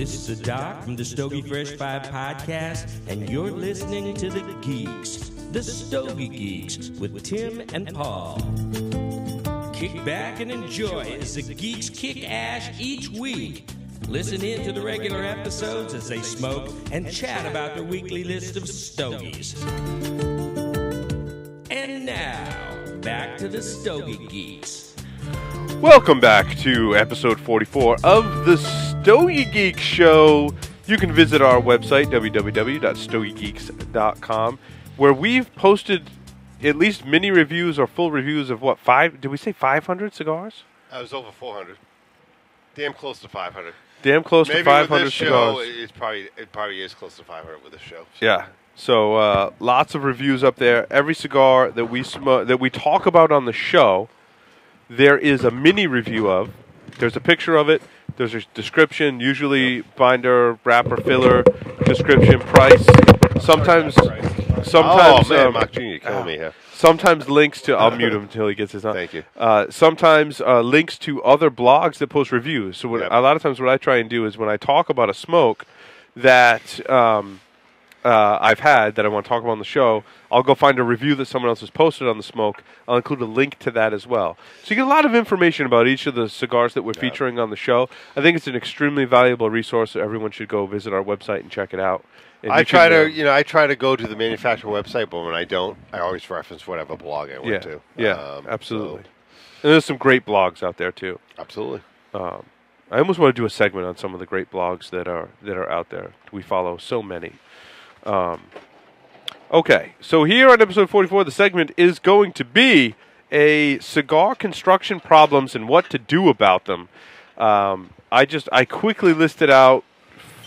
This is the Doc from the Stogie Fresh 5 podcast, and you're listening to The Geeks, the Stogie Geeks, with Tim and Paul. Kick back and enjoy as the Geeks kick ash each week. Listen in to the regular episodes as they smoke and chat about their weekly list of stogies. And now, back to the Stogie Geeks. Welcome back to episode 44 of the Stogie Geek Show. You can visit our website, www.stogiegeeks.com, where we've posted at least mini reviews or full reviews of what, did we say 500 cigars? It was over 400. Damn close to 500. Damn close to 500 cigars. It probably is close to 500 with this show. So. Yeah. So lots of reviews up there. Every cigar that we talk about on the show, there is a mini review of. There's a picture of it. There's a description, usually binder, wrapper, filler, description, price. Sometimes, oh man, Mark Jr., you're killing me here. Sometimes links to. I'll mute him until he gets his on. Thank you. Sometimes links to other blogs that post reviews. So a lot of times, what I try and do is when I talk about a smoke that I've had that I want to talk about on the show, I'll go find a review that someone else has posted on the smoke. I'll include a link to that as well. So you get a lot of information about each of the cigars that we're featuring on the show. I think it's an extremely valuable resource, so everyone should go visit our website and check it out. And I try to go to the manufacturer website, but when I don't, I always reference whatever blog I went to. Yeah, absolutely. And there's some great blogs out there too. Absolutely. I almost want to do a segment on some of the great blogs that are out there. We follow so many. Okay, so here on episode 44, the segment is going to be a cigar construction problems and what to do about them. I quickly listed out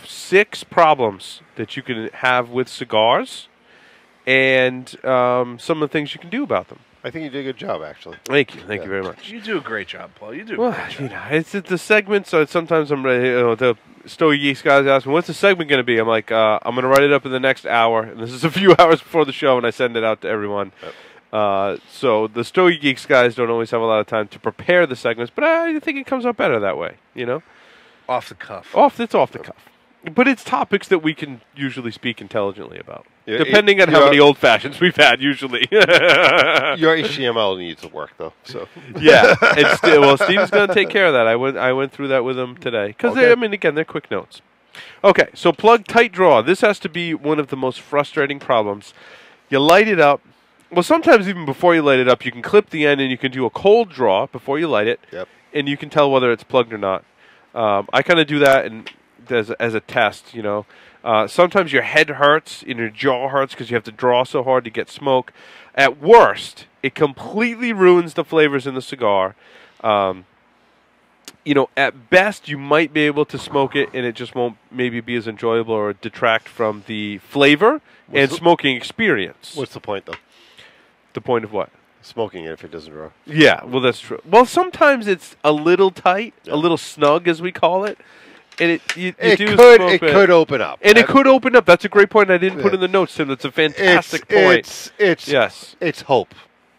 6 problems that you can have with cigars and some of the things you can do about them. I think you did a good job, actually. Thank you very much. You do a great job, Paul. You do. Well, it's the segment, so sometimes I'm ready. The Stogie Geeks guys ask me, "What's the segment going to be?" I'm like, "I'm going to write it up in the next hour." And this is a few hours before the show, and I send it out to everyone. Yep. So the Stogie Geeks guys don't always have a lot of time to prepare the segments, but I think it comes out better that way. You know, off the cuff. It's off the cuff. But it's topics that we can usually speak intelligently about, depending on how many old fashions we've had. Usually, your HTML needs to work though. So yeah, Steve's going to take care of that. I went through that with him today because again, they're quick notes. Okay, so plug tight draw. This has to be one of the most frustrating problems. You light it up. Well, sometimes even before you light it up, you can clip the end and you can do a cold draw before you light it, and you can tell whether it's plugged or not. I kind of do that and. As a test, sometimes your head hurts and your jaw hurts because you have to draw so hard to get smoke. At worst, it completely ruins the flavors in the cigar. At best, you might be able to smoke it and it just won't maybe be as enjoyable or detract from the flavor and smoking experience. What's the point, though? The point of what? Smoking it if it doesn't draw. Yeah, well, that's true. Well, sometimes it's a little tight, a little snug, as we call it. And it could open up. And it could open up. That's a great point I didn't put in the notes, Tim. That's a fantastic point. It's hope.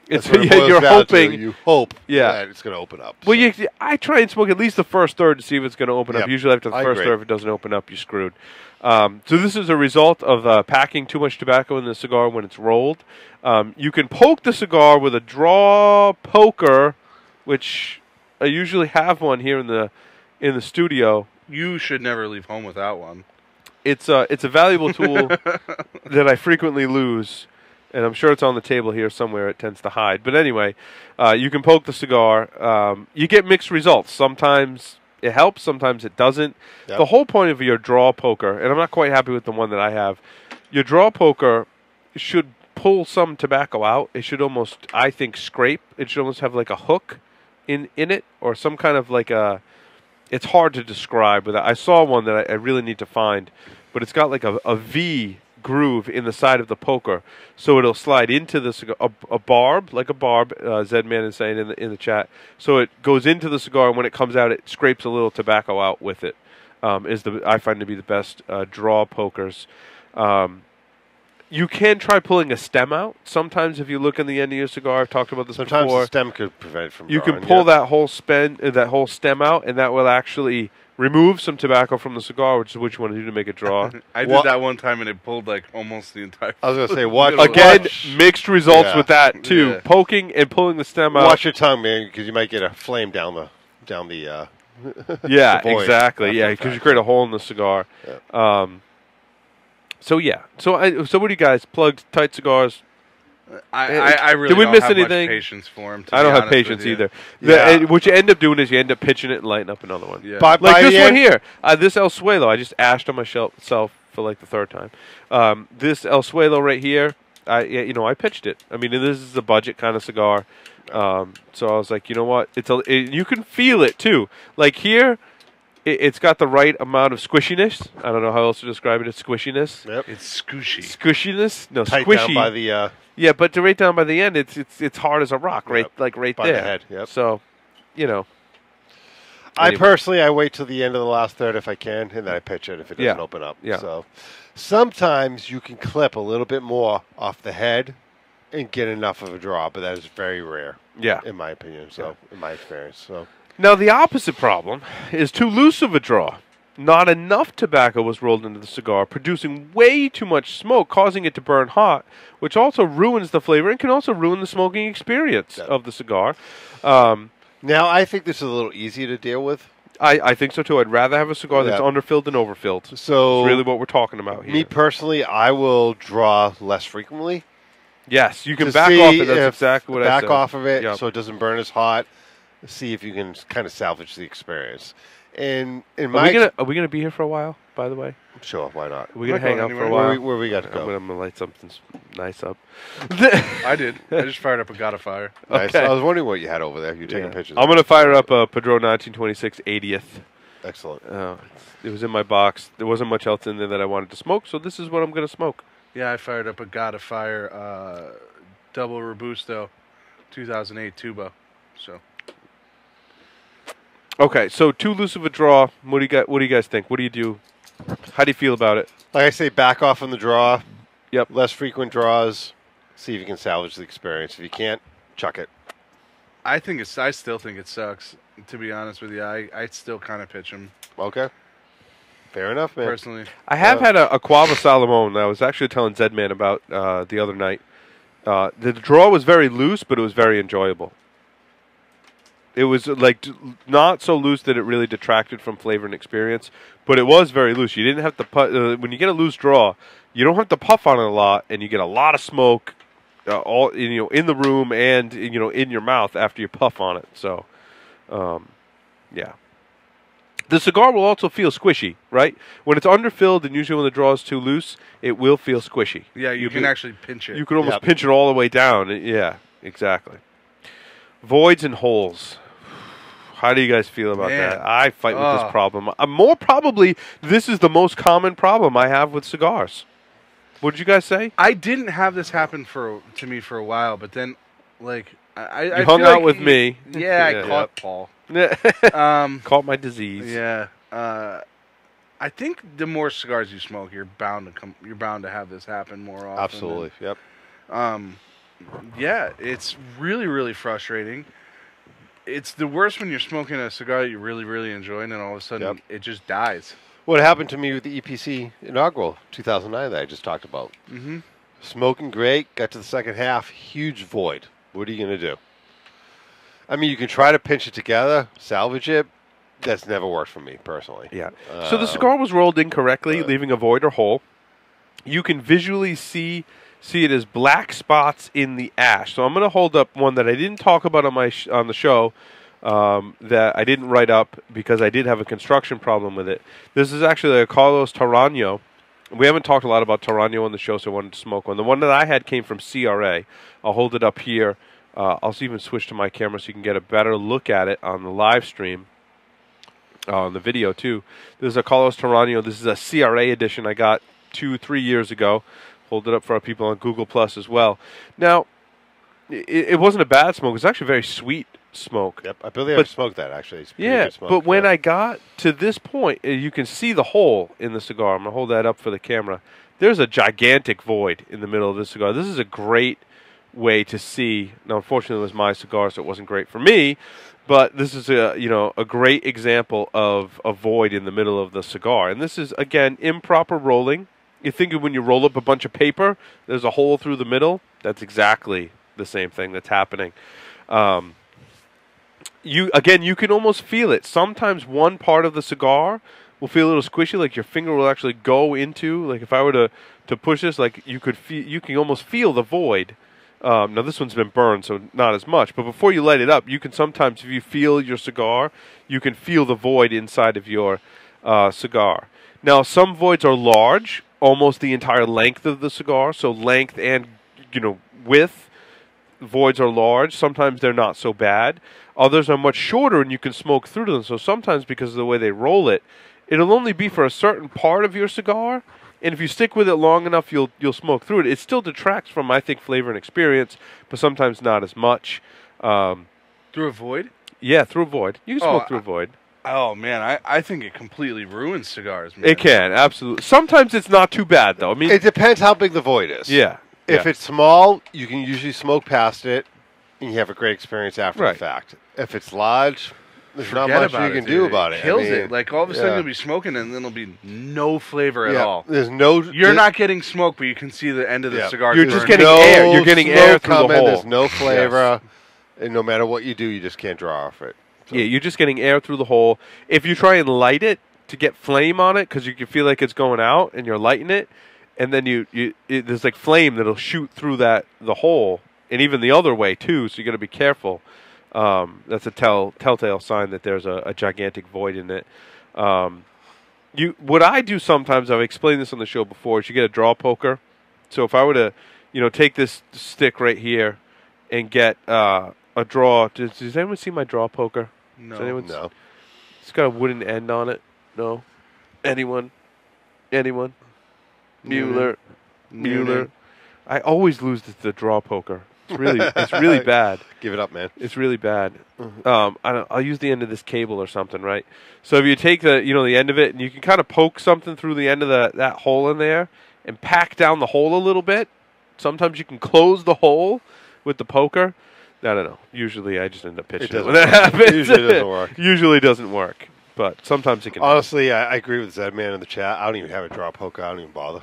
You're hoping. You hope that it's going to open up. Well, I try and smoke at least the first third to see if it's going to open up. Usually after the first third, if it doesn't open up, you're screwed. So this is a result of packing too much tobacco in the cigar when it's rolled. You can poke the cigar with a draw poker, which I usually have one here in the studio. You should never leave home without one. It's a valuable tool that I frequently lose, and I'm sure it's on the table here somewhere. It tends to hide. But anyway, you can poke the cigar. You get mixed results. Sometimes it helps, sometimes it doesn't. Yep. The whole point of your draw poker, and I'm not quite happy with the one that I have, your draw poker should pull some tobacco out. It should almost, I think, scrape. It should almost have like a hook in it or some kind of like a... It's hard to describe. I saw one that I really need to find, but it's got like a V groove in the side of the poker, so it'll slide into the cigar, a barb, like a barb. Zedman is saying in the chat. So it goes into the cigar, and when it comes out, it scrapes a little tobacco out with it. I find to be the best draw pokers. You can try pulling a stem out. Sometimes if you look in the end of your cigar, I've talked about this before. Sometimes the stem could prevent it from drawing. You can pull that whole stem out, and that will actually remove some tobacco from the cigar, which is what you want to do to make it draw. I did that one time, and it pulled like almost the entire. I was going to say, watch Again, mixed results Yeah. with that too. Yeah. Poking and pulling the stem out. Watch your tongue, man, because you might get a flame down the Yeah, the void exactly. after Yeah, the because you fact. create a hole in the cigar. Yeah. So yeah. So what do you guys plug tight cigars? I really Did we don't miss have anything? much patience for him. I don't have patience either. Yeah. What you end up doing is you end up pitching it and lighting up another one. Yeah. By Like the this one end- here, this El Suelo, I just ashed on myself for like the third time. This El Suelo right here, I pitched it. I mean, this is a budget kind of cigar, so I was like, you know what? You can feel it too. Like here, it's got the right amount of squishiness. I don't know how else to describe it. It's squishiness. Yep. It's scooshy. Squishiness? No, Tight squishy. down by the Yeah, but right down by the end, it's hard as a rock, right? Yep. Like right By the there. head, yep. So, Anyway. I wait till the end of the last third if I can, and then I pitch it if it doesn't open up. Yeah. So sometimes you can clip a little bit more off the head and get enough of a draw, but that is very rare. Yeah. In my opinion. So in my experience. So Now, the opposite problem is too loose of a draw. Not enough tobacco was rolled into the cigar, producing way too much smoke, causing it to burn hot, which also ruins the flavor and can also ruin the smoking experience of the cigar. now I think this is a little easier to deal with. I think so, too. I'd rather have a cigar that's underfilled than overfilled. So That's really what we're talking about here. me personally, I will draw less frequently. Yes, you can to back see off it. That's if- exactly what I back said. off of it Yep. so it doesn't burn as hot. See if you can kind of salvage the experience. And in Are my we gonna be here for a while, by the way? sure, why not? Are we going to not hang out going for a anywhere. while? Where we got to I'm go? going to light something nice up. I did. I just fired up a Got a Fire. Nice. Okay. I was wondering what you had over there. You're taking Yeah. pictures. I'm going to fire up a Padron 1926 80th. Excellent. It was in my box. There wasn't much else in there that I wanted to smoke, so this is what I'm going to smoke. Yeah, I fired up a Got a Fire double Robusto 2008 Tubo. So Okay, so too loose of a draw. What do you guys think? What do you do? How do you feel about it? Like I say, back off on the draw. Yep. Less frequent draws. See if you can salvage the experience. If you can't, chuck it. I still think it sucks. To be honest with you, I still kind of pitch him Okay. Fair enough, man. personally. I have had a Quava Salomon that I was actually telling Zedman about the other night. The draw was very loose, but it was very enjoyable. It was like not so loose that it really detracted from flavor and experience, but it was very loose. You didn't have to when you get a loose draw, you don't have to puff on it a lot, and you get a lot of smoke, all in the room and in your mouth after you puff on it. So, yeah. The cigar will also feel squishy, right? When it's underfilled, and usually when the draw is too loose, it will feel squishy. Yeah, you can actually pinch it. You can almost Yep. pinch it all the way down. Yeah, exactly. Voids and holes. How do you guys feel about Man. that? I fight with this problem. More probably, this is the most common problem I have with cigars. What did you guys say? I didn't have this happen to me for a while, but then, like, I You hung feel out like with me. Yeah, Yeah. I caught Paul. Caught my disease. Yeah, I think the more cigars you smoke, you're bound to have this happen more often. Absolutely. Yep. Yeah, it's really, really frustrating. It's the worst when you're smoking a cigar that you really, really enjoy, and then all of a sudden it just dies. What happened to me with the EPC inaugural 2009 that I just talked about? Mm-hmm. Smoking great, got to the second half, huge void. What are you going to do? I mean, you can try to pinch it together, salvage it. That's never worked for me personally. Yeah. So the cigar was rolled incorrectly, leaving a void or hole. You can visually see it as black spots in the ash. So I'm going to hold up one that I didn't talk about on the show that I didn't write up because I did have a construction problem with it. This is actually a Carlos Tarano. We haven't talked a lot about Tarano on the show, so I wanted to smoke one. The one that I had came from CRA. I'll hold it up here. I'll even switch to my camera so you can get a better look at it on the live stream. On the video, too. This is a Carlos Tarano. This is a CRA edition I got 2-3 years ago. Hold it up for our people on Google Plus as well. Now, it wasn't a bad smoke. It was actually very sweet smoke. Yep, I believe I've smoked that, actually. It's pretty Yeah, good smoke, but when yeah. I got to this point, you can see the hole in the cigar. I'm going to hold that up for the camera. There's a gigantic void in the middle of this cigar. This is a great way to see. Now, unfortunately, it was my cigar, so it wasn't great for me. But this is a great example of a void in the middle of the cigar. And this is, again, improper rolling. You think of when you roll up a bunch of paper, there's a hole through the middle. That's exactly the same thing that's happening. You can almost feel it. Sometimes one part of the cigar will feel a little squishy, like your finger will actually go into. Like if I were to push this, like you can almost feel the void. Now this one's been burned, so not as much. But before you light it up, you can sometimes, if you feel your cigar, you can feel the void inside of your cigar. Now some voids are large, almost the entire length of the cigar. So length and width, voids are large. Sometimes they're not so bad. Others are much shorter, and you can smoke through them. So sometimes, because of the way they roll it, it'll only be for a certain part of your cigar. And if you stick with it long enough, you'll smoke through it. It still detracts from, I think, flavor and experience, but sometimes not as much. Through a void? Yeah, through a void. You can smoke through a void. Oh, man, I think it completely ruins cigars, man. It can, absolutely. Sometimes it's not too bad, though. I mean, it depends how big the void is. Yeah. If it's small, you can usually smoke past it, and you have a great experience after the fact. If it's large, there's not much you can do about it. Kills it. Like all of a sudden you'll be smoking, and then there'll be no flavor at all. There's no. You're not getting smoke, but you can see the end of the cigar. You're just getting air. You're getting air through the hole. There's no flavor, and no matter what you do, you just can't draw off it. So. Yeah, you're just getting air through the hole. If you try and light it to get flame on it, because you can feel like it's going out, and you're lighting it, and then there's like flame that'll shoot through the hole, and even the other way too. So you got to be careful. That's a telltale sign that there's a gigantic void in it. What I do sometimes, I've explained this on the show before, is you get a draw poker. So if I were to take this stick right here and get a draw, does anyone see my draw poker? No. No. It's got a wooden end on it. No. Anyone? Mueller. I always lose the draw poker. It's really bad. Give it up, man. It's really bad. I'll use the end of this cable or something, right? So if you take the end of it, and you can kind of poke something through the end of that hole in there, and pack down the hole a little bit. Sometimes you can close the hole with the poker. I don't know. Usually, I just end up pitching it when that happens. Usually doesn't work. Usually doesn't work, but sometimes it can. Honestly, I agree with Zed Man in the chat. I don't even have a draw poker. I don't even bother.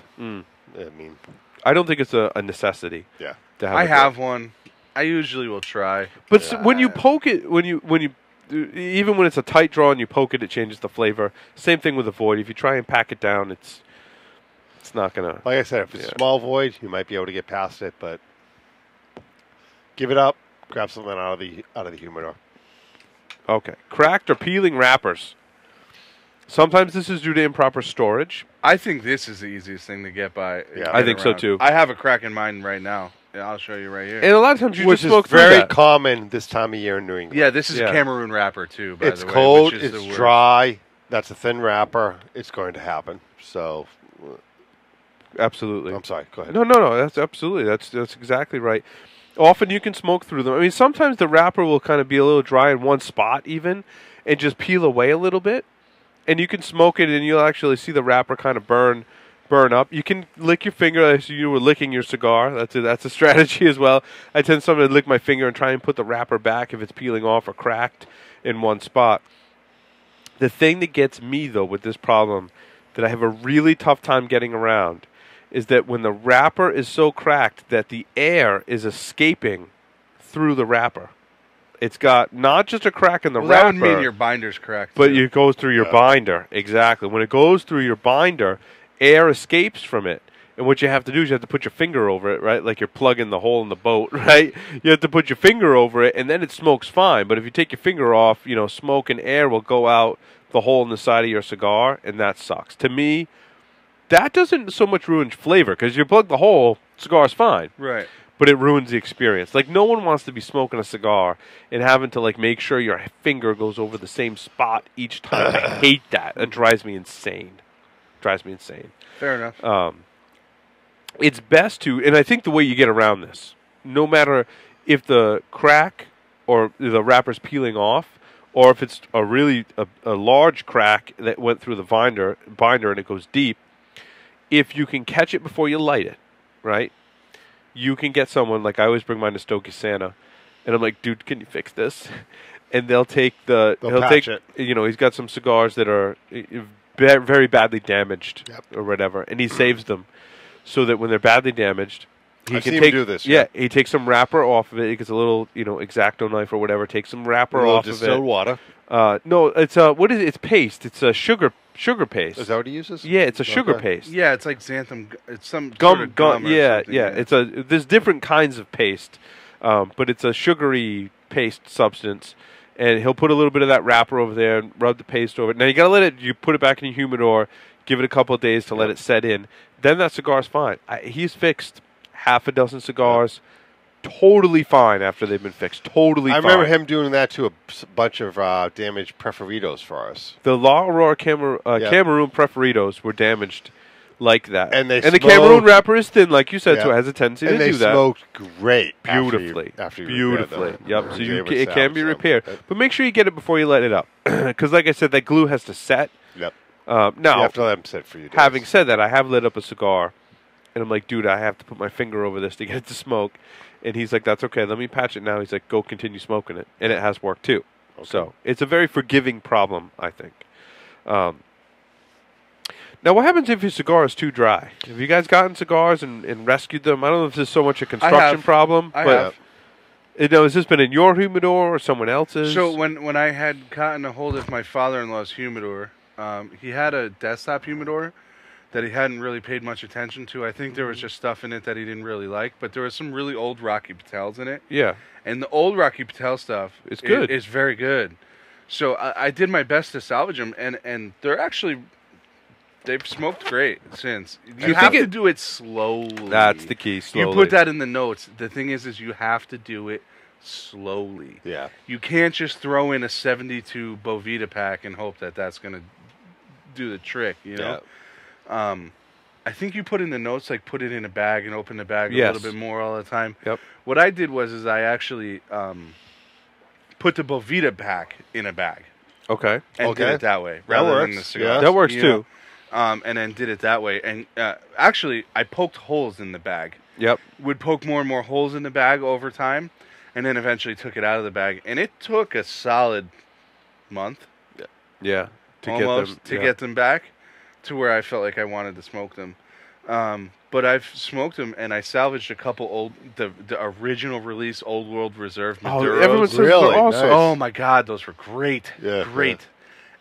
I don't think it's a necessity. Yeah. I have one. I usually will try. But when you poke it, even when it's a tight draw and you poke it, it changes the flavor. Same thing with a void. If you try and pack it down, it's not gonna. Like I said, if it's a small void, you might be able to get past it, but give it up. Grab something out of the humidor. Okay, cracked or peeling wrappers. Sometimes this is due to improper storage. I think this is the easiest thing to get by. Yeah, I think so too. I have a crack in mine right now. Yeah, I'll show you right here. And a lot of times you just smoke through very common this time of year in New England. Yeah, this is a Cameroon wrapper too. By it's the way, cold. Which is it's dry. That's a thin wrapper. It's going to happen. So, absolutely. I'm sorry. Go ahead. No. That's absolutely. That's exactly right. Often you can smoke through them. I mean, sometimes the wrapper will kind of be a little dry in one spot even, and just peel away a little bit, and you can smoke it, and you'll actually see the wrapper kind of burn up. You can lick your finger as you were licking your cigar. That's a strategy as well. I tend sometimes to lick my finger and try and put the wrapper back if it's peeling off or cracked in one spot. The thing that gets me, though, with this problem that I have a really tough time getting around is that when the wrapper is so cracked that the air is escaping through the wrapper. It's got not just a crack in the wrapper. That would mean your binder's cracked. But it goes through your binder. Exactly. When it goes through your binder, air escapes from it. And what you have to do is you have to put your finger over it, right? Like you're plugging the hole in the boat, right? You have to put your finger over it, and then it smokes fine. But if you take your finger off, smoke and air will go out the hole in the side of your cigar, and that sucks. To me, that doesn't so much ruin flavor, because you plug the hole, cigar's fine. Right. But it ruins the experience. Like, no one wants to be smoking a cigar and having to, make sure your finger goes over the same spot each time. I hate that. It drives me insane. Fair enough. It's best to, and I think the way you get around this, no matter if the crack or the wrapper's peeling off, or if it's a really a large crack that went through the binder and it goes deep, if you can catch it before you light it, right? you can get someone, like I always bring mine to Stokey Santa, and I'm like, dude, can you fix this? And they'll take he'll patch it. He's got some cigars that are very badly damaged or whatever, and he saves them so that when they're badly damaged, he I've can seen take him do this. Yeah, he takes some wrapper off of it. He gets a little, X-Acto knife or whatever. Takes some wrapper off of distilled it. water. No, it's what is it? It's paste. It's a sugar paste. Is that what he uses? Yeah, it's a sugar paste. Yeah, it's like xanthan. It's some Gum. sort of gum. Yeah. There's different kinds of paste, but it's a sugary paste substance. And he'll put a little bit of that wrapper over there and rub the paste over it. Now you gotta you put it back in your humidor, give it a couple of days to let it set in. Then that cigar's fine. He's fixed half a dozen cigars, totally fine after they've been fixed. Totally fine. I remember him doing that to a bunch of damaged Preferitos for us. The La Aurora Cameroon Preferitos were damaged like that. And the Cameroon wrapper is thin, like you said, so it has a tendency to do that. And they smoked great. Beautifully. After you beautifully. Yep, so it can can be repaired. But make sure you get it before you let it up. Because like I said, that glue has to set. Yep. Now, you have to let them sit for you. Having said that, I have lit up a cigar, and I'm like, dude, I have to put my finger over this to get it to smoke. And he's like, that's okay, let me patch it now. He's like, go continue smoking it. And it has worked too. Okay. So it's a very forgiving problem, I think. Now, what happens if your cigar is too dry? Have you guys gotten cigars and rescued them? I don't know if this is so much a construction problem. I have. Has this been in your humidor or someone else's? So when I had gotten a hold of my father-in-law's humidor, he had a desktop humidor that he hadn't really paid much attention to. I think there was just stuff in it that he didn't really like, but there was some really old Rocky Patels in it. Yeah. And the old Rocky Patel stuff is good. It's very good. So I did my best to salvage them, and they're actually... They've smoked great since. You have to do it slowly. That's the key, slowly. You put that in the notes. The thing is you have to do it slowly. Yeah. You can't just throw in a 72 Bovita pack and hope that that's going to do the trick, you know? Yeah. I think you put in the notes, like put it in a bag and open the bag a little bit more all the time. Yep. What I did was I actually put the Bovita pack in a bag. Okay. And did it that way. Rather than the cigar. Yeah. That works too. And then did it that way. And actually, I poked holes in the bag. Yep. Would poke more and more holes in the bag over time, and then eventually took it out of the bag. And it took a solid month. Yeah. To get them back to where I felt like I wanted to smoke them. But I've smoked them, and I salvaged a couple the original release Old World Reserve Maduros. Everyone says they're awesome. Nice. Oh my God, those were great. Yeah, great. Yeah.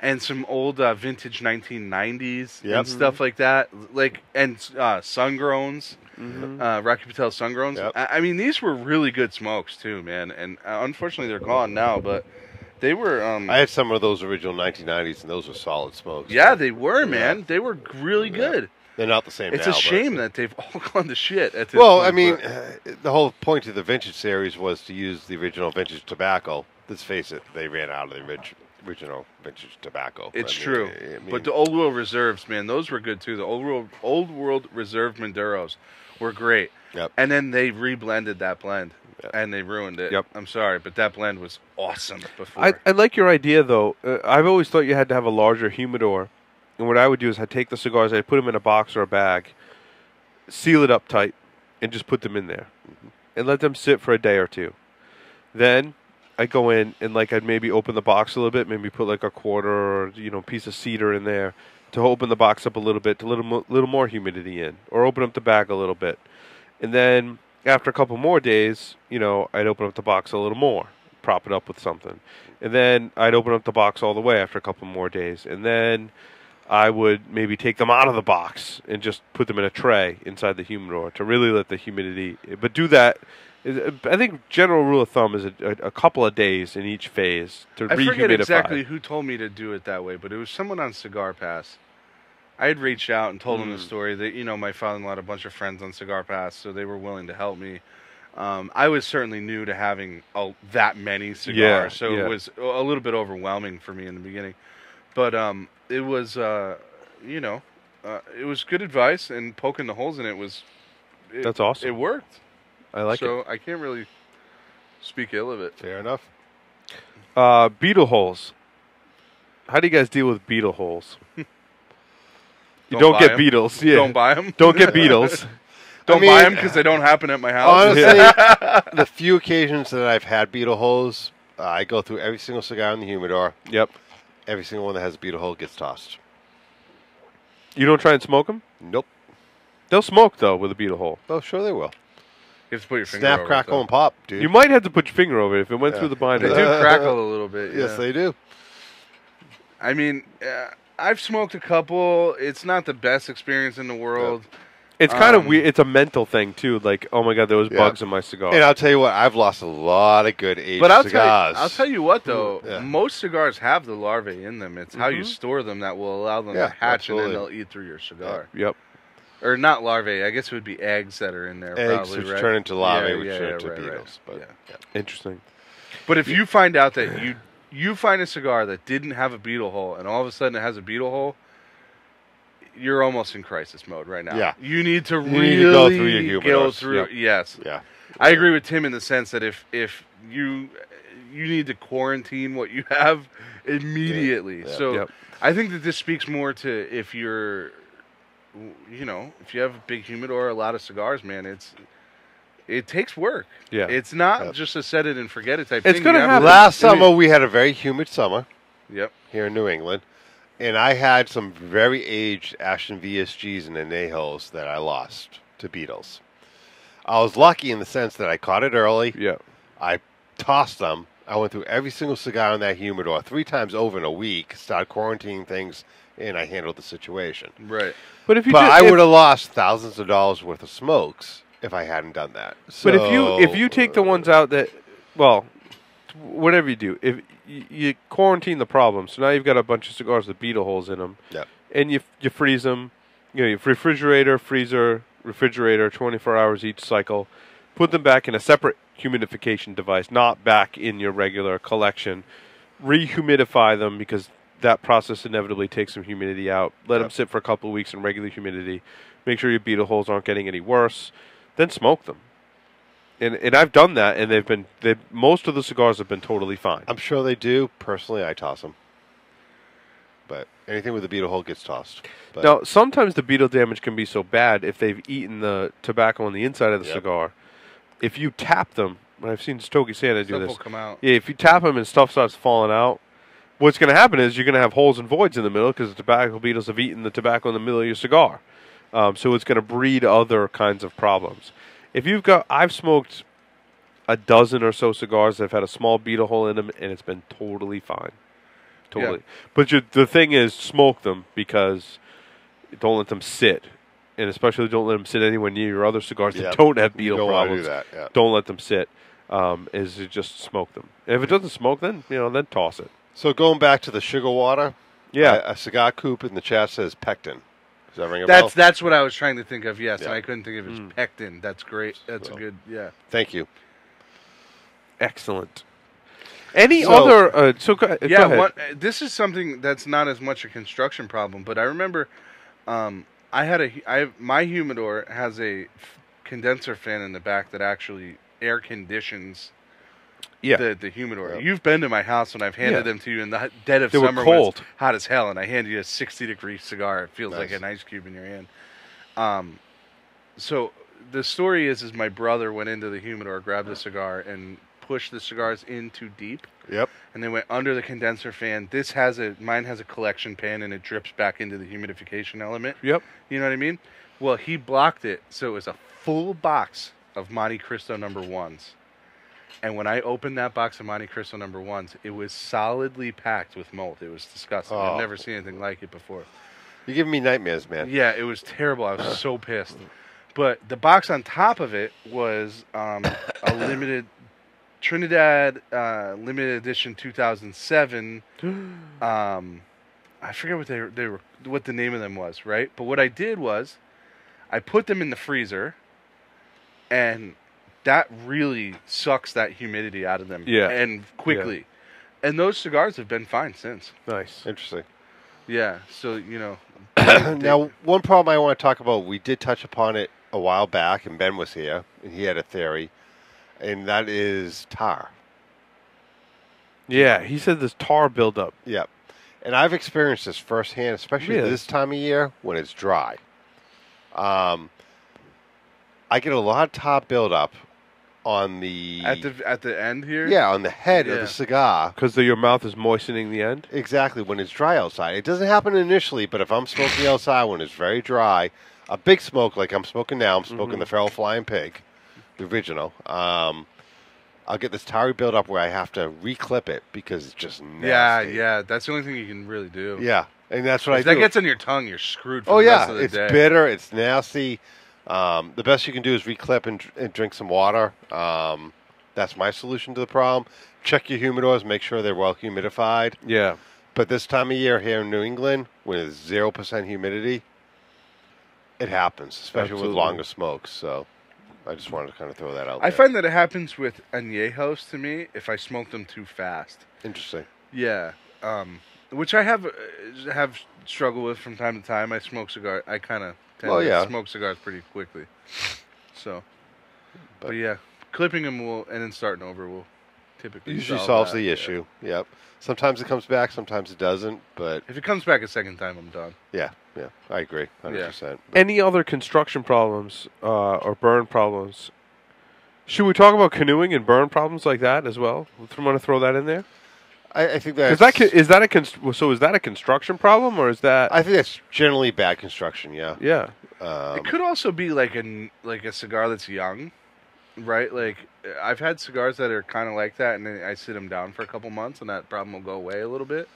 And some old vintage 1990s and stuff like that, and sun-growns, Rocky Patel sun-growns. Yep. I mean, these were really good smokes too, man. And unfortunately, they're gone now, but they were. I had some of those original 1990s, and those were solid smokes. Yeah, they were, man. They were really good. They're not the same. It's a shame that they've all gone to shit at this point. I mean, the whole point of the vintage series was to use the original vintage tobacco. Let's face it, they ran out of the original vintage tobacco. It's true. But the Old World Reserves, man, those were good too. The Old World Reserve Maduros were great. Yep. And then they reblended that blend, and they ruined it. Yep. I'm sorry, but that blend was awesome before. I like your idea, though. I've always thought you had to have a larger humidor. And what I would do is I'd take the cigars, I'd put them in a box or a bag, seal it up tight, and just put them in there. And let them sit for a day or two. Then I go in and I'd maybe open the box a little bit, maybe put like a quarter or piece of cedar in there to open the box up a little bit to let a little more humidity in, or open up the bag a little bit, and then after a couple more days, I'd open up the box a little more, prop it up with something, and then I'd open up the box all the way after a couple more days, and then I would maybe take them out of the box and just put them in a tray inside the humidor to really let the humidity. But do that. I think general rule of thumb is a couple of days in each phase to rehumidify. I forget exactly who told me to do it that way, but it was someone on Cigar Pass. I had reached out and told them the story that my father-in-law had a bunch of friends on Cigar Pass, so they were willing to help me. I was certainly new to having that many cigars, so it was a little bit overwhelming for me in the beginning. But it was it was good advice, and poking the holes in it was. That's awesome. It worked. I like it. So I can't really speak ill of it. Fair enough. Beetle holes. How do you guys deal with beetle holes? You don't get beetles. Yeah. Don't buy them. Don't get beetles. Don't buy them because they don't happen at my house. Honestly, the few occasions that I've had beetle holes, I go through every single cigar in the humidor. Yep. Every single one that has a beetle hole gets tossed. You don't try and smoke them? Nope. They'll smoke, though, with a beetle hole. Oh, sure they will. You have to put your finger Snap, over crackle, it, and pop, dude. You might have to put your finger over it if it went through the binder. They do crackle a little bit. Yes, yeah. they do. I mean, I've smoked a couple. It's not the best experience in the world. It's kind of weird. It's a mental thing, too. Like, oh, my God, there was bugs in my cigar. And I'll tell you what, I've lost a lot of good aged cigars. I'll tell you what, though. Most cigars have the larvae in them. It's how you store them that will allow them to hatch, and then they'll eat through your cigar. Yep. Or not larvae. I guess it would be eggs that are in there. Eggs probably, which right? turn into larvae, which yeah, turn into right, beetles. Right. But Interesting. But if you find out that you find a cigar that didn't have a beetle hole, and all of a sudden it has a beetle hole, you're almost in crisis mode right now. Yeah. You need to go through your humidors. Yep. Yes. Yeah. I agree with Tim in the sense that if you need to quarantine what you have immediately. Yeah. So Yep. I think that this speaks more to if you're, if you have a big humidor, a lot of cigars, man, it takes work. Yeah. It's not just a set it and forget it type It's thing. gonna You have happen. Last summer, we had a very humid summer Yep. here in New England. And I had some very aged Ashton VSGs and Anejos that I lost to beetles. I was lucky in the sense that I caught it early. Yeah. I tossed them. I went through every single cigar in that humidor 3 times over in a week, started quarantining things, and I handled the situation. Right. But if you But I would have lost thousands of dollars worth of smokes if I hadn't done that. But if you take the ones out that, well, whatever you do, if you quarantine the problem, so now you've got a bunch of cigars with beetle holes in them, Yep. and you freeze them, you refrigerator, freezer, refrigerator, 24 hours each cycle, put them back in a separate humidification device, not back in your regular collection, rehumidify them because that process inevitably takes some humidity out, let them sit for a couple of weeks in regular humidity, make sure your beetle holes aren't getting any worse, then smoke them. And I've done that, and most of the cigars have been totally fine. I'm sure they do. Personally, I toss them. But anything with a beetle hole gets tossed. But Now, sometimes the beetle damage can be so bad if they've eaten the tobacco on the inside of the cigar. If you tap them, and I've seen Stogie Santa do Stuff this. will come out. Yeah, if you tap them and stuff starts falling out, what's going to happen is you're going to have holes and voids in the middle because the tobacco beetles have eaten the tobacco in the middle of your cigar. So it's going to breed other kinds of problems. I've smoked a dozen or so cigars that have had a small beetle hole in them, and it's been totally fine. Totally. Yeah. But the thing is, smoke them because don't let them sit. And especially don't let them sit anywhere near your other cigars that don't have beetle don't problems. want to do that. Yeah. Don't let them sit. Is to just smoke them. And if it doesn't smoke, then then toss it. So going back to the sugar water, Yeah. a cigar coop in the chat says pectin. Does that ring a bell? That's what I was trying to think of. Yes, Yeah. and I couldn't think of it as pectin. That's great. That's a good. Yeah. Thank you. Excellent. Any So- other? Go Yeah, ahead. this is something that's not as much a construction problem, but I remember my humidor has a condenser fan in the back that actually air conditions the humidor. Yep. You've been to my house when I've handed them to you in the dead of They were summer when cold. it's hot as hell, and I hand you a 60-degree cigar. It feels like Nice. an ice cube in your hand. So the story is my brother went into the humidor, grabbed a cigar, and pushed the cigars in too deep. Yep. And they went under the condenser fan. Mine has a collection pan, and it drips back into the humidification element. Yep. You know what I mean? Well, he blocked it, so it was a full box of Monte Cristo number ones. And when I opened that box of Monte Cristo number ones, it was solidly packed with mold. It was disgusting. I've Oh. never seen anything like it before. You're giving me nightmares, man. Yeah, it was terrible. I was so pissed. But the box on top of it was a limited Trinidad limited edition 2007. I forget what the name of them was, right? But what I did was I put them in the freezer, and that really sucks that humidity out of them. Yeah. And quickly. And those cigars have been fine since. Nice. Interesting. Yeah. So, Now, one problem I want to talk about, we did touch upon it a while back, and Ben was here, and he had a theory, and that is tar. Yeah, he said this tar buildup. Yep. And I've experienced this firsthand, especially Really? this time of year when it's dry. I get a lot of top buildup on the At the end here? yeah, on the head of Yeah. the cigar. Because your mouth is moistening the end? Exactly, when it's dry outside. It doesn't happen initially, but if I'm smoking outside when it's very dry, a big smoke like I'm smoking now, I'm smoking the Feral Flying Pig, the original. I'll get this tarry buildup where I have to reclip it because it's just nasty. Yeah. That's the only thing you can really do. Yeah, and that's what I If do. that gets on your tongue, you're screwed for Oh the yeah, rest of the it's day. bitter, it's nasty. The best you can do is reclip and drink some water. That's my solution to the problem. Check your humidors, make sure they're well humidified. Yeah. But this time of year here in New England, when it's 0% humidity, it happens, especially Absolutely. with longer smokes. So I just wanted to kind of throw that out I there. find that it happens with añejos to me if I smoke them too fast. Interesting. Yeah, which I have struggled with from time to time. I smoke cigar. I kind of tend to smoke cigars pretty quickly. So, but yeah, clipping them and then starting over will typically Usually solve solves that, the yeah. issue. Yep. Sometimes it comes back, sometimes it doesn't. But If it comes back a second time, I'm done. yeah, I agree, 100%. Any other construction problems or burn problems? Should we talk about canoeing and burn problems like that as well? I want to throw that in there. I think that's Is that a construction problem or is that? I think that's generally bad construction. Yeah. Yeah. It could also be like a cigar that's young, right? Like I've had cigars that are kind of like that, and then I sit them down for a couple months, and that problem will go away a little bit.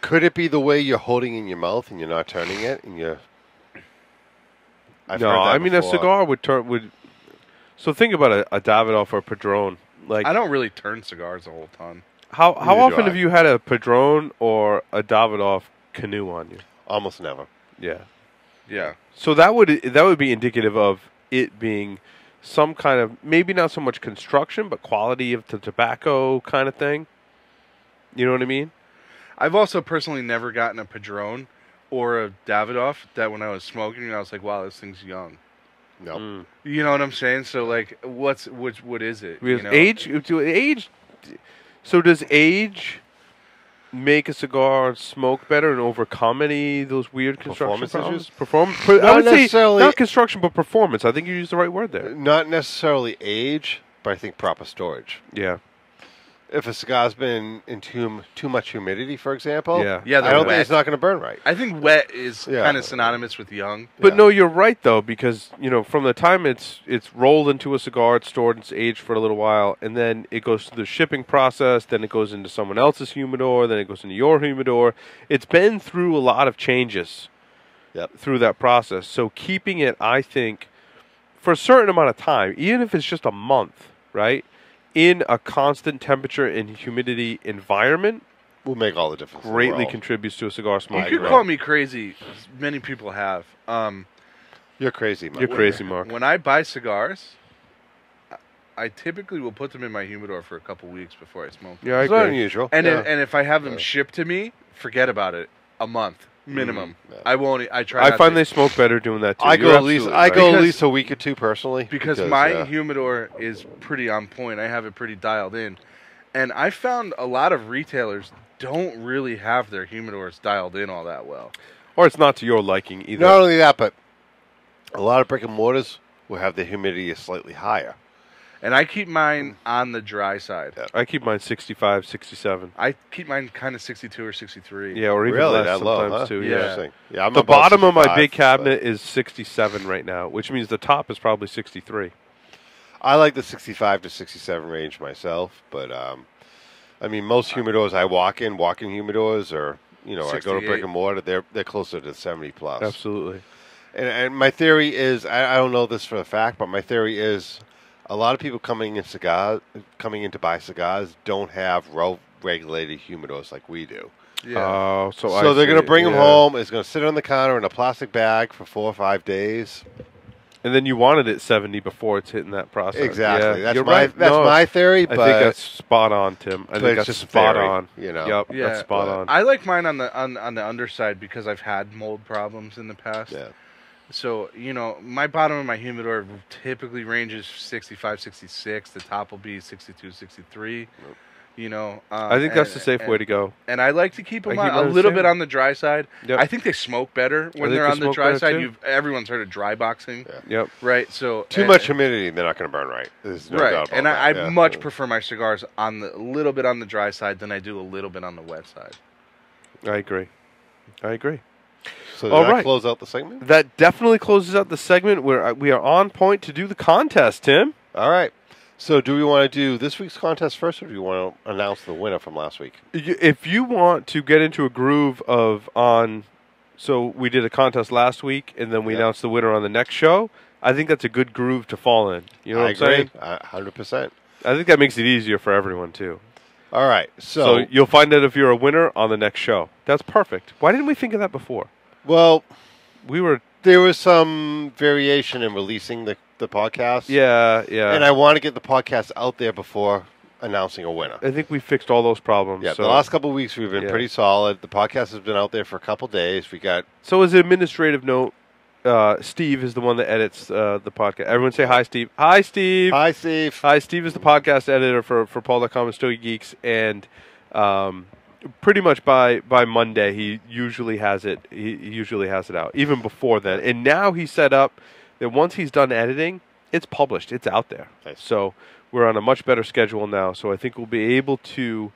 Could it be the way you're holding in your mouth and you're not turning it, and you're? I've No, heard that I mean a before. cigar would. So think about a Davidoff or a Padron. Like I don't really turn cigars a whole ton. how Neither do often I. have you had a Padron or a Davidoff canoe on you? Almost never. Yeah. Yeah. So that would be indicative of it being some kind of, maybe not so much construction, but quality of the tobacco kind of thing. You know what I mean? I've also personally never gotten a Padron or a Davidoff that when I was smoking, I was like, wow, this thing's young. No. You know what I'm saying? So like, what is it? Because You know? age. So does age make a cigar smoke better and overcome any of those weird construction Performance problems? issues? I would say necessarily- not construction, but performance. I think you used the right word there. Not necessarily age, but I think proper storage. Yeah. If a cigar's been in too much humidity, for example, Yeah. Yeah, I they're don't think wet. it's not going to burn right. I think wet is Yeah. kind of synonymous with young. But Yeah. no, you're right though, because from the time it's rolled into a cigar, it's stored, it's aged for a little while, and then it goes through the shipping process, then it goes into someone else's humidor, then it goes into your humidor. It's been through a lot of changes through that process. So keeping it, I think, for a certain amount of time, even if it's just a month, right, in a constant temperature and humidity environment, Will make all the difference. in the greatly world. contributes to a cigar smoke. You could agree. call me crazy. Many people have. You're crazy, Mark. You're crazy, Mark. When I buy cigars, I typically will put them in my humidor for a couple weeks before I smoke them. Yeah, I It's not agree. unusual. And yeah. if I have them shipped to me, forget about it. A month minimum. Yeah. I won't. I try. I not find to, they smoke better doing that too. I You're go at least absolutely right. Because- least a week or two personally because my humidor is pretty on point. I have it pretty dialed in, and I found a lot of retailers don't really have their humidors dialed in all that well. Or it's not to your liking either. Not only that, but a lot of brick and mortars will have the humidity slightly higher. And I keep mine on the dry side. I keep mine 65, 67. I keep mine kind of 62 or 63. Yeah, or even Really, less that low, sometimes huh? too. Yeah. Yeah. Interesting. Yeah, I'm The about bottom of my 65, big but cabinet is 67 right now, which means the top is probably 63. I like the 65 to 67 range myself, but I mean, most humidors I walk-in humidors, or I go to 68. brick and mortar, they're closer to 70 plus. Absolutely. And my theory is, I don't know this for a fact, but my theory is, a lot of people coming in to buy cigars don't have well-regulated humidors like we do. Yeah. Oh, So they're going to bring them home. It's going to sit on the counter in a plastic bag for 4 or 5 days. And then you wanted it 70 before it's hitting that process. Exactly. Yeah, That's you're my right. that's No, my theory. I But think that's spot on, Tim. I but think it's that's just a spot theory, on. Yep. Yep, that's spot on. I like mine on the underside because I've had mold problems in the past. Yeah. So, my bottom of my humidor typically ranges 65, 66. The top will be 62, 63. You know, I think that's the safe way to go. And I like to keep them I keep a little understanding. bit on the dry side. Yep. I think they smoke better when think they're they on the smoke dry better, side. too. Everyone's heard of dry boxing, Yep. right? So Too much humidity, they're not going to burn right. There's no doubt about and that. I yeah. much prefer my cigars on the a little bit on the dry side than I do a little bit on the wet side. I agree. So All does that right. close out the segment? That definitely closes out the segment where we are on point to do the contest, Tim. All right. So do we want to do this week's contest first, or do you want to announce the winner from last week? If you want to get into a groove of so we did a contest last week, and then we Yep. announced the winner on the next show. I think that's a good groove to fall in. You know what I'm saying? 100%. I think that makes it easier for everyone too. All right. So So, you'll find out if you're a winner on the next show. That's perfect. Why didn't we think of that before? well, We were, there was some variation in releasing the podcast. yeah. And I want to get the podcast out there before announcing a winner. I think we fixed all those problems. Yeah, so. the last couple of weeks we've been Yeah. pretty solid. The podcast has been out there for a couple of days. We got So as an administrative note, Steve is the one that edits the podcast. Everyone say hi, Steve. Hi, Steve. Hi, Steve. Hi, Steve is the podcast editor for Paul.com and Stogie Geeks, and pretty much by Monday he usually has it. He usually has it out, even before then. And now he's set up that once he's done editing, it's published. It's out there. Nice. So we're on a much better schedule now. So I think we'll be able to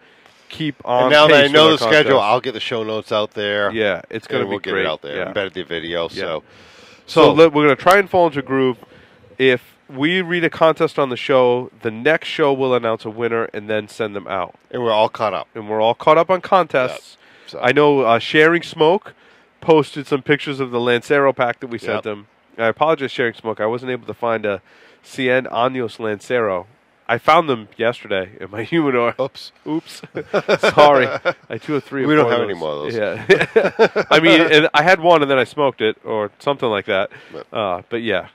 keep on. And now that I pace know the with our schedule, contest. I'll get the show notes out there. Yeah, it's going to and we'll be get great. it out there. Yeah. Embedded the video. Yeah. So We're going to try and fall into a groove. If we read a contest on the show, the next show will announce a winner and then send them out. and we're all caught up. And we're all caught up on contests. Yep. So I know Sharing Smoke posted some pictures of the Lancero pack that we sent Yep. them. I apologize, Sharing Smoke. I wasn't able to find a Cien Años Lancero. I found them yesterday in my humidor. Oops. Sorry. I 2 or 3 We or don't 4 have of any those. more of those. Yeah. I mean, and I had one and then I smoked it or something like that. But yeah.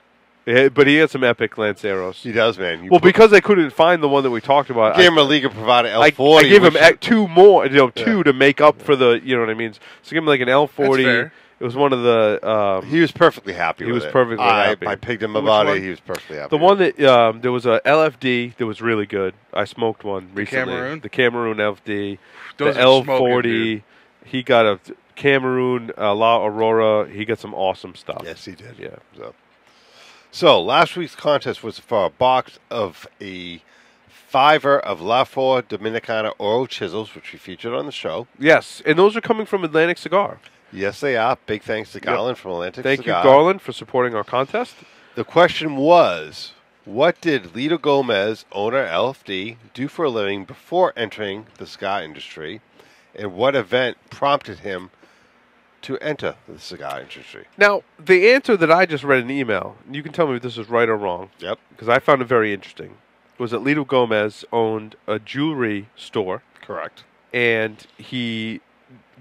But he had some epic Lanceros. He does, man. You Well, because I couldn't find the one that we talked about, gave him a Liga Privada I L40. gave him which- two more, two to make up for the, you know what I mean. So give him like an L40. That's fair. It was one of the he was perfectly happy He with was it. perfectly happy. I pigged him Which about one? it. He was perfectly happy. the one that there was a LFD that was really good. I smoked one recently. Cameroon? The Cameroon LFD. Those the are L40. smoking, dude. He got a Cameroon La Aurora. He got some awesome stuff. Yes, he did. Yeah. So last week's contest was for a box of a 5er of La Four Dominicana Oro chisels, which we featured on the show. Yes, and those are coming from Atlantic Cigar. Yes, they are. Big thanks to Garland from Atlantic Thank Cigar. you, Garland, for supporting our contest. The question was, what did Lito Gomez, owner LFD, do for a living before entering the cigar industry, and what event prompted him to enter the cigar industry? Now, the answer that I just read in the email, you can tell me if this is right or wrong, Yep, because I found it very interesting, was that Lito Gomez owned a jewelry store, correct. and he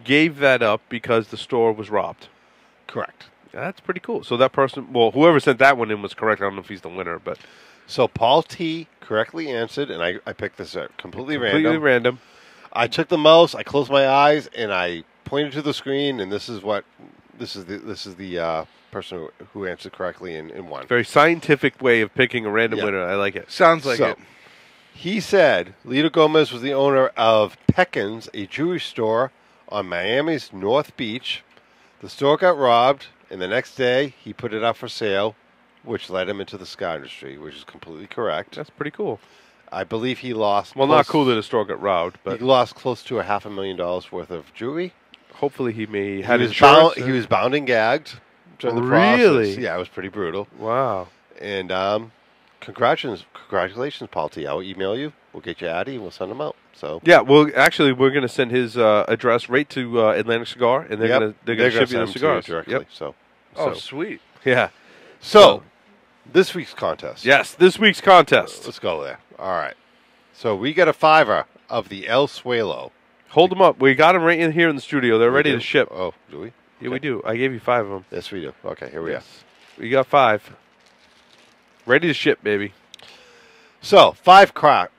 gave that up because the store was robbed. Correct. That's pretty cool. So that person, well, whoever sent that one in was correct. I don't know if he's the winner, but So Paul T. correctly answered, and I picked this up completely random. I took the mouse, I closed my eyes, and I pointed to the screen, and this is the person who answered correctly and won. Very scientific way of picking a random Yeah. winner. I like it. Sounds like So, it. He said Lito Gomez was the owner of Peckins, a jewelry store on Miami's North Beach. The store got robbed, and the next day he put it up for sale, which led him into the cigar industry, which is completely correct. That's pretty cool. I believe he lost. Well, not cool that his store got robbed, but He lost close to $500,000 worth of jewelry. hopefully he may had he was insurance. bound, he was bound and gagged during the Really? process. Yeah, it was pretty brutal. Wow. And congratulations, Paul T. I'll email you. We'll get you Addy, and we'll send them out. So Yeah, well, actually, we're going to send his address right to Atlantic Cigar, and they're Yep. going to ship you send the them to cigars directly. Yep. So Oh, sweet. Yeah. So, this week's contest. Yes, this week's contest. Let's go there. All right. So we got a 5er of the El Suelo. Hold them up. We got them right in here in the studio. They're ready We to do? ship. Oh, do we? Yeah, we do. I gave you 5 of them. Yes, we do. Okay, here we are. We got 5. Ready to ship, baby. So, 5-pack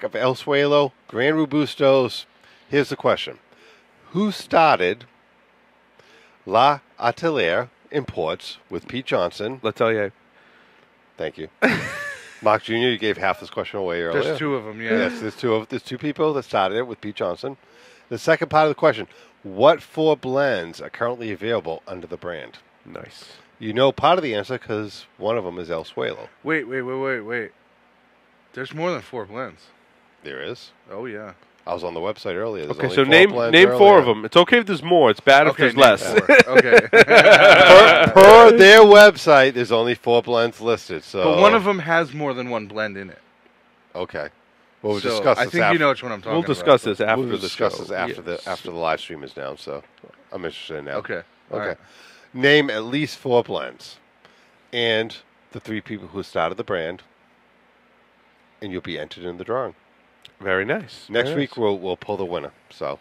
of El Suelo, Gran Robustos. Here's the question. Who started La Atelier Imports with Pete Johnson? Let's tell you. Thank you. Mark Jr., you gave half this question away earlier. There's two of them, yeah. Yes, there's two people that started it with Pete Johnson. The second part of the question, what 4 blends are currently available under the brand? Nice. You know part of the answer because one of them is El Suelo. Wait. There's more than 4 blends. There is. Oh, yeah. I was on the website earlier. There's Okay, only so 4 name blends 4 earlier. of them. It's okay if there's more. It's bad if there's name less. 4. Okay. Per their website, there's only 4 blends listed. So, But one of them has more than one blend in it. Okay. Well, we'll So discuss I this think after. you know which one I'm talking We'll about. discuss this after We'll the discuss show. this after Yes. after the live stream is down. So I'm interested in that. Okay. All Okay. right. Name at least 4 blends, and the 3 people who started the brand, and you'll be entered in the drawing. Very nice. Next Very week nice. we'll pull the winner. So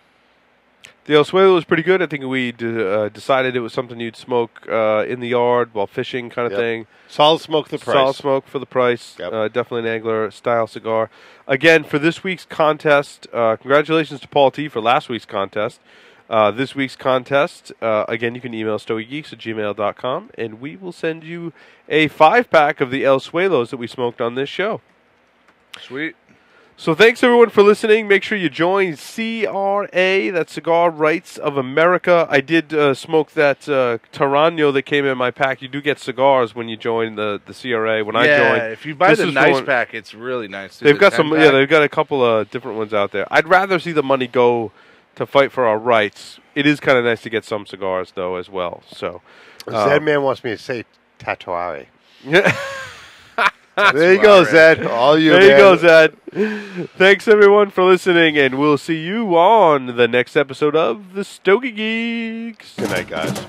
The El Suelo was pretty good. I think we decided it was something you'd smoke in the yard while fishing kind of Yep. thing. solid smoke the price. Solid smoke for the price. Yep. Definitely an angler-style cigar. Again, for this week's contest, congratulations to Paul T. for last week's contest. This week's contest, again, you can email stoigeeks@gmail.com, and we will send you a 5-pack of the El Suelos that we smoked on this show. Sweet. So thanks, everyone, for listening. Make sure you join CRA, that's Cigar Rights of America. I did smoke that Tarano that came in my pack. You do get cigars when you join the CRA. When I joined, if you buy this the is nice one- pack, it's really nice. They've got 10 some, pack. they've got a couple of different ones out there. I'd rather see the money go to fight for our rights. It is kind of nice to get some cigars, though, as well. So, Zed Man wants me to say Tatuare. yeah. There you go, Zed. All you. There you man. go, Zed. Thanks, everyone, for listening, and we'll see you on the next episode of The Stogie Geeks. Good night, guys.